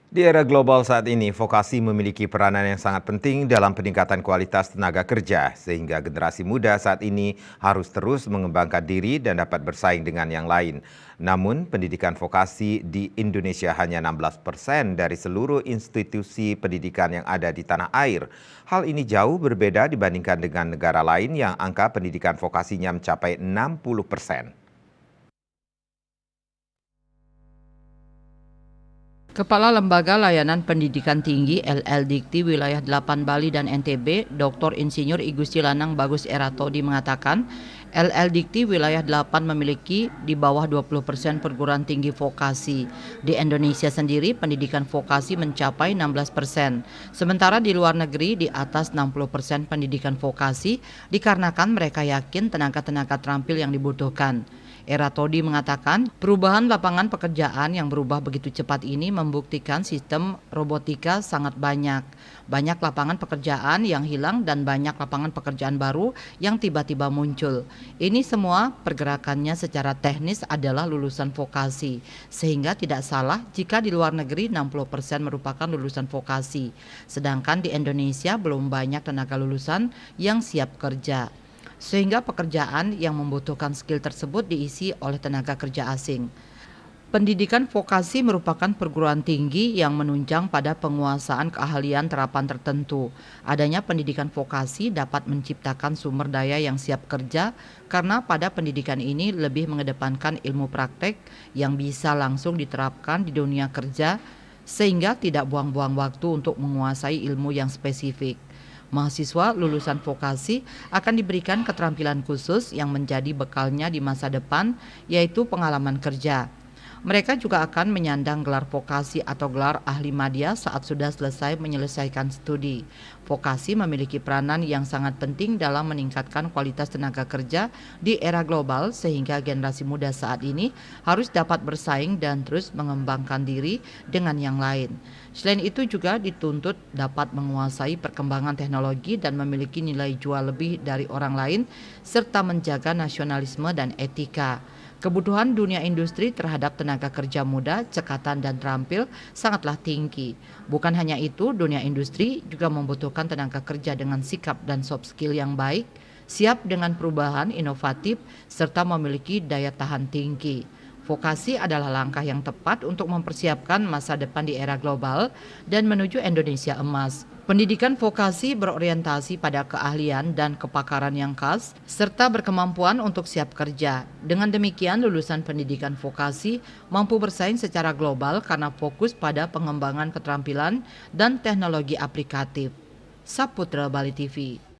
Di era global saat ini, vokasi memiliki peranan yang sangat penting dalam peningkatan kualitas tenaga kerja, sehingga generasi muda saat ini harus terus mengembangkan diri dan dapat bersaing dengan yang lain. Namun, pendidikan vokasi di Indonesia hanya 16% dari seluruh institusi pendidikan yang ada di tanah air. Hal ini jauh berbeda dibandingkan dengan negara lain yang angka pendidikan vokasinya mencapai 60%. Kepala Lembaga Layanan Pendidikan Tinggi LLDikti Wilayah 8 Bali dan NTB, Dr. Insinyur I Gusti Lanang Bagus Eratodi mengatakan, LLDikti Wilayah 8 memiliki di bawah 20% perguruan tinggi vokasi. Di Indonesia sendiri, pendidikan vokasi mencapai 16%. Sementara di luar negeri di atas 60% pendidikan vokasi dikarenakan mereka yakin tenaga-tenaga terampil yang dibutuhkan. Eratodi mengatakan perubahan lapangan pekerjaan yang berubah begitu cepat ini membuktikan sistem robotika sangat banyak. Banyak lapangan pekerjaan yang hilang dan banyak lapangan pekerjaan baru yang tiba-tiba muncul. Ini semua pergerakannya secara teknis adalah lulusan vokasi. Sehingga tidak salah jika di luar negeri 60% merupakan lulusan vokasi. Sedangkan di Indonesia belum banyak tenaga lulusan yang siap kerja, sehingga pekerjaan yang membutuhkan skill tersebut diisi oleh tenaga kerja asing. Pendidikan vokasi merupakan perguruan tinggi yang menunjang pada penguasaan keahlian terapan tertentu. Adanya pendidikan vokasi dapat menciptakan sumber daya yang siap kerja karena pada pendidikan ini lebih mengedepankan ilmu praktek yang bisa langsung diterapkan di dunia kerja sehingga tidak buang-buang waktu untuk menguasai ilmu yang spesifik. Mahasiswa lulusan vokasi akan diberikan keterampilan khusus yang menjadi bekalnya di masa depan, yaitu pengalaman kerja. Mereka juga akan menyandang gelar vokasi atau gelar ahli madya saat sudah selesai menyelesaikan studi. Vokasi memiliki peranan yang sangat penting dalam meningkatkan kualitas tenaga kerja di era global sehingga generasi muda saat ini harus dapat bersaing dan terus mengembangkan diri dengan yang lain. Selain itu juga dituntut dapat menguasai perkembangan teknologi dan memiliki nilai jual lebih dari orang lain serta menjaga nasionalisme dan etika. Kebutuhan dunia industri terhadap tenaga kerja muda, cekatan dan terampil sangatlah tinggi. Bukan hanya itu, dunia industri juga membutuhkan tenaga kerja dengan sikap dan soft skill yang baik, siap dengan perubahan inovatif, serta memiliki daya tahan tinggi. Vokasi adalah langkah yang tepat untuk mempersiapkan masa depan di era global dan menuju Indonesia emas. Pendidikan vokasi berorientasi pada keahlian dan kepakaran yang khas, serta berkemampuan untuk siap kerja. Dengan demikian, lulusan pendidikan vokasi mampu bersaing secara global karena fokus pada pengembangan keterampilan dan teknologi aplikatif. Saputra Bali TV.